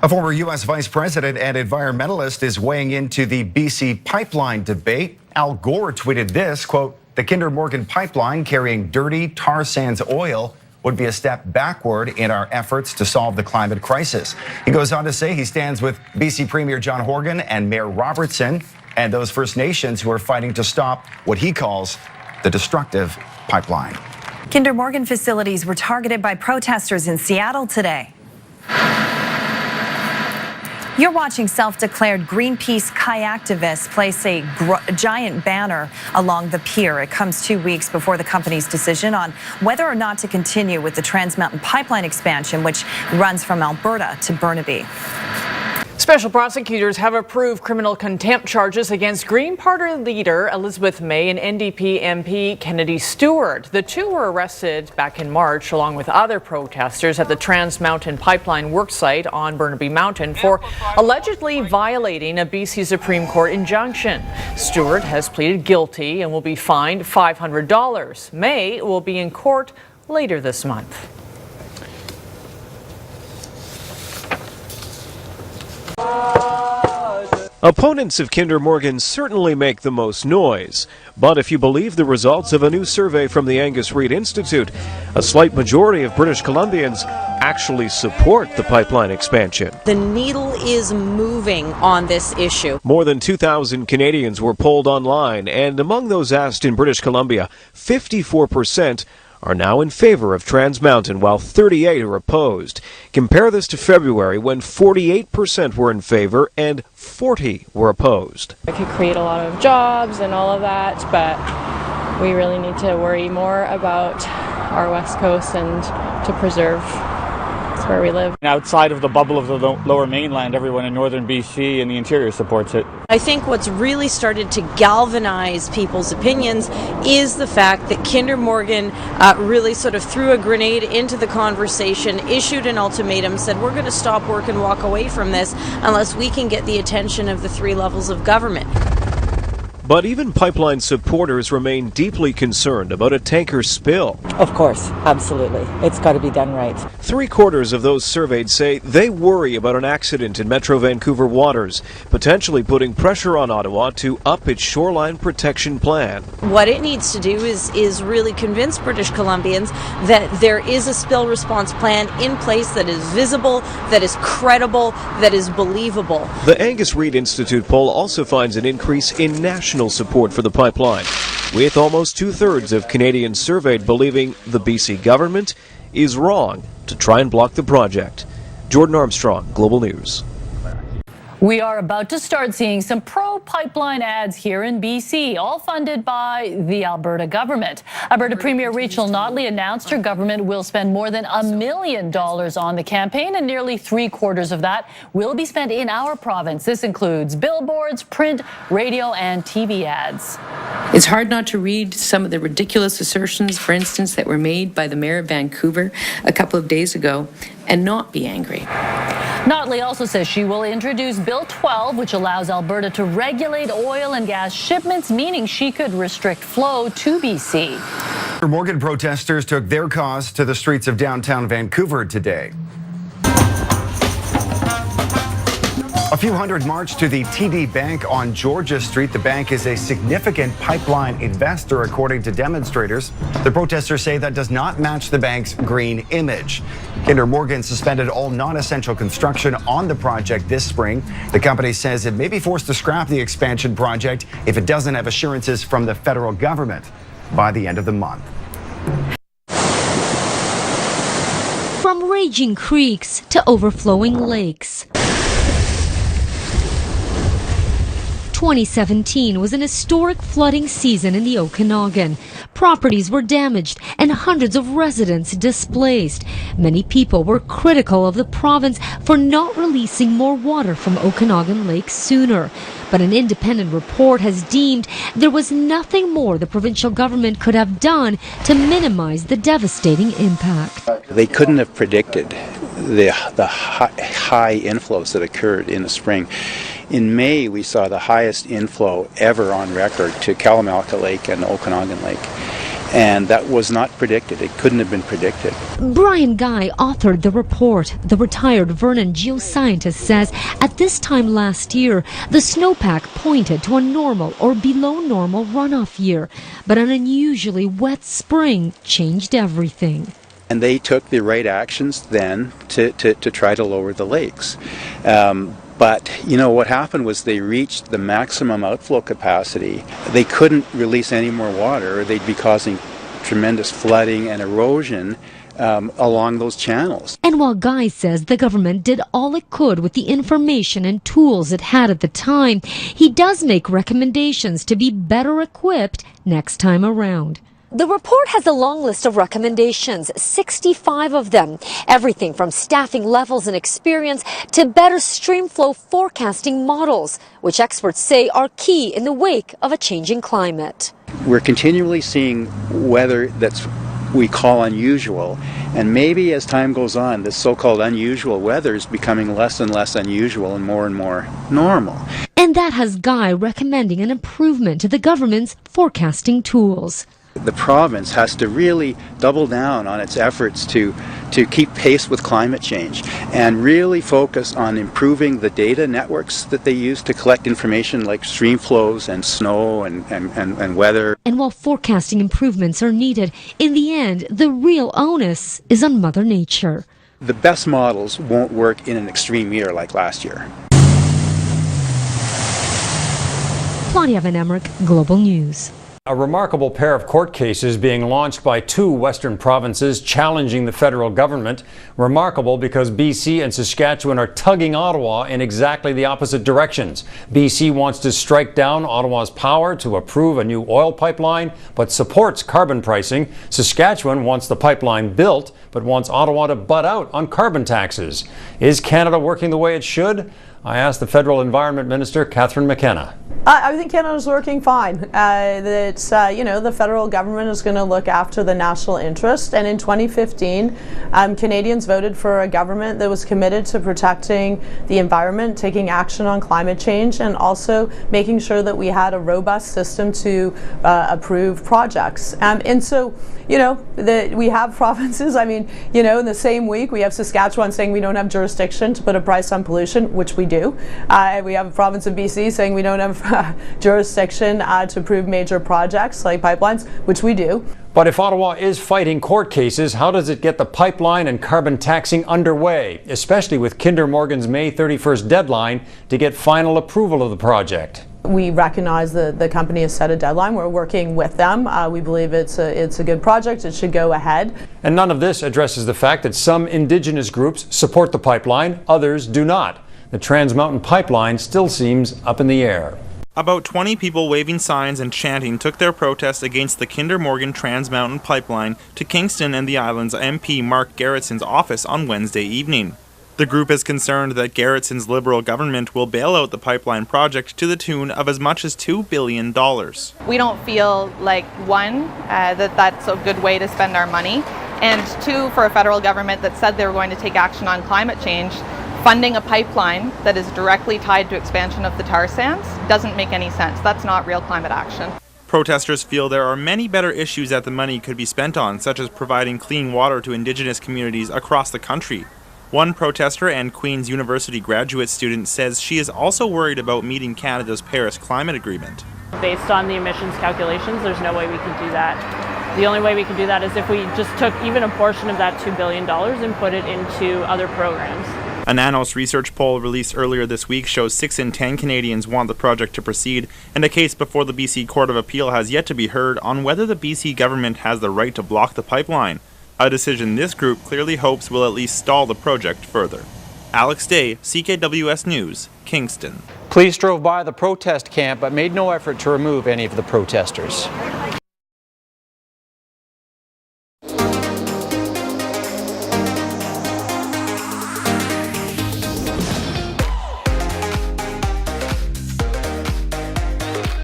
A former U.S. vice president and environmentalist is weighing into the BC pipeline debate. Al Gore tweeted this, quote, "The Kinder Morgan pipeline carrying dirty tar sands oil would be a step backward in our efforts to solve the climate crisis." He goes on to say he stands with BC Premier John Horgan and Mayor Robertson and those First Nations who are fighting to stop what he calls the destructive pipeline. Kinder Morgan facilities were targeted by protesters in Seattle today. You're watching self-declared Greenpeace kayaktivists place a giant banner along the pier. It comes 2 weeks before the company's decision on whether or not to continue with the Trans Mountain pipeline expansion, which runs from Alberta to Burnaby. Special prosecutors have approved criminal contempt charges against Green Party leader Elizabeth May and NDP MP Kennedy Stewart. The two were arrested back in March along with other protesters at the Trans Mountain pipeline worksite on Burnaby Mountain for allegedly violating a BC Supreme Court injunction. Stewart has pleaded guilty and will be fined $500. May will be in court later this month. Opponents of Kinder Morgan certainly make the most noise, but if you believe the results of a new survey from the Angus Reid Institute, a slight majority of British Columbians actually support the pipeline expansion. The needle is moving on this issue. More than 2,000 Canadians were polled online, and among those asked in British Columbia, 54% are now in favor of Trans Mountain, while 38 are opposed. Compare this to February, when 48% were in favor and 40 were opposed. It could create a lot of jobs and all of that, but we really need to worry more about our West Coast and to preserve where we live. Outside of the bubble of the lower mainland, everyone in northern BC and the interior supports it. I think what's really started to galvanize people's opinions is the fact that Kinder Morgan really sort of threw a grenade into the conversation, issued an ultimatum, said we're going to stop work and walk away from this unless we can get the attention of the three levels of government. But even pipeline supporters remain deeply concerned about a tanker spill. Of course, absolutely. It's got to be done right. 3/4 of those surveyed say they worry about an accident in Metro Vancouver waters, potentially putting pressure on Ottawa to up its shoreline protection plan. What it needs to do is really convince British Columbians that there is a spill response plan in place that is visible, that is credible, that is believable. The Angus Reid Institute poll also finds an increase in national support for the pipeline, with almost 2/3 of Canadians surveyed believing the BC government is wrong to try and block the project. Jordan Armstrong, Global News. We are about to start seeing some pro-pipeline ads here in BC, all funded by the Alberta government. Alberta Premier Rachel Notley announced her government will spend more than $1 million on the campaign, and nearly 3/4 of that will be spent in our province. This includes billboards, print, radio, and TV ads. It's hard not to read some of the ridiculous assertions, for instance, that were made by the Mayor of Vancouver a couple of days ago, and not be angry. Notley also says she will introduce Bill 12, which allows Alberta to regulate oil and gas shipments, meaning she could restrict flow to BC. Morgan protesters took their cause to the streets of downtown Vancouver today. A few hundred marched to the TD Bank on Georgia Street. The bank is a significant pipeline investor, according to demonstrators. The protesters say that does not match the bank's green image. Kinder Morgan suspended all non-essential construction on the project this spring. The company says it may be forced to scrap the expansion project if it doesn't have assurances from the federal government by the end of the month. From raging creeks to overflowing lakes, 2017 was an historic flooding season in the Okanagan. Properties were damaged and hundreds of residents displaced. Many people were critical of the province for not releasing more water from Okanagan Lake sooner. But an independent report has deemed there was nothing more the provincial government could have done to minimize the devastating impact. They couldn't have predicted the high inflows that occurred in the spring. In May, we saw the highest inflow ever on record to Kalamalka Lake and Okanagan Lake. And that was not predicted. It couldn't have been predicted. Brian Guy authored the report. The retired Vernon geoscientist says at this time last year, the snowpack pointed to a normal or below normal runoff year, but an unusually wet spring changed everything. And they took the right actions then to try to lower the lakes. But, you know, what happened was they reached the maximum outflow capacity. They couldn't release any more water, or they'd be causing tremendous flooding and erosion along those channels. And while Guy says the government did all it could with the information and tools it had at the time, he does make recommendations to be better equipped next time around. The report has a long list of recommendations, 65 of them. Everything from staffing levels and experience to better stream flow forecasting models, which experts say are key in the wake of a changing climate. We're continually seeing weather that's we call unusual, and maybe as time goes on, this so-called unusual weather is becoming less and less unusual and more normal. And that has Guy recommending an improvement to the government's forecasting tools. The province has to really double down on its efforts to keep pace with climate change and really focus on improving the data networks that they use to collect information like stream flows and snow and weather. And while forecasting improvements are needed, in the end, the real onus is on Mother Nature. The best models won't work in an extreme year like last year. Claudia Van Emmerich, Global News. A remarkable pair of court cases being launched by two Western provinces challenging the federal government. Remarkable because BC and Saskatchewan are tugging Ottawa in exactly the opposite directions. BC wants to strike down Ottawa's power to approve a new oil pipeline, but supports carbon pricing. Saskatchewan wants the pipeline built, but wants Ottawa to butt out on carbon taxes. Is Canada working the way it should? I asked the Federal Environment Minister, Catherine McKenna. I think Canada's working fine. The federal government is going to look after the national interest. And in 2015, Canadians voted for a government that was committed to protecting the environment, taking action on climate change, and also making sure that we had a robust system to approve projects. We have provinces. In the same week, we have Saskatchewan saying we don't have jurisdiction to put a price on pollution, which we do. We have a province of BC saying we don't have jurisdiction to approve major projects like pipelines, which we do. But if Ottawa is fighting court cases, how does it get the pipeline and carbon taxing underway, especially with Kinder Morgan's May 31st deadline to get final approval of the project? We recognize the company has set a deadline. We're working with them. We believe it's a good project. It should go ahead. And none of this addresses the fact that some Indigenous groups support the pipeline, others do not. The Trans Mountain Pipeline still seems up in the air. About 20 people waving signs and chanting took their protest against the Kinder Morgan Trans Mountain Pipeline to Kingston and the Island's MP Mark Gerritson's office on Wednesday evening. The group is concerned that Gerritson's Liberal government will bail out the pipeline project to the tune of as much as $2 billion. We don't feel like, one, that's a good way to spend our money, and two, for a federal government that said they were going to take action on climate change, funding a pipeline that is directly tied to expansion of the tar sands doesn't make any sense. That's not real climate action. Protesters feel there are many better issues that the money could be spent on, such as providing clean water to Indigenous communities across the country. One protester and Queen's University graduate student says she is also worried about meeting Canada's Paris Climate Agreement. Based on the emissions calculations, there's no way we can do that. The only way we can do that is if we just took even a portion of that $2 billion and put it into other programs. A Nanos research poll released earlier this week shows 6 in 10 Canadians want the project to proceed, and a case before the BC Court of Appeal has yet to be heard on whether the BC government has the right to block the pipeline. A decision this group clearly hopes will at least stall the project further. Alex Day, CKWS News, Kingston. Police drove by the protest camp but made no effort to remove any of the protesters.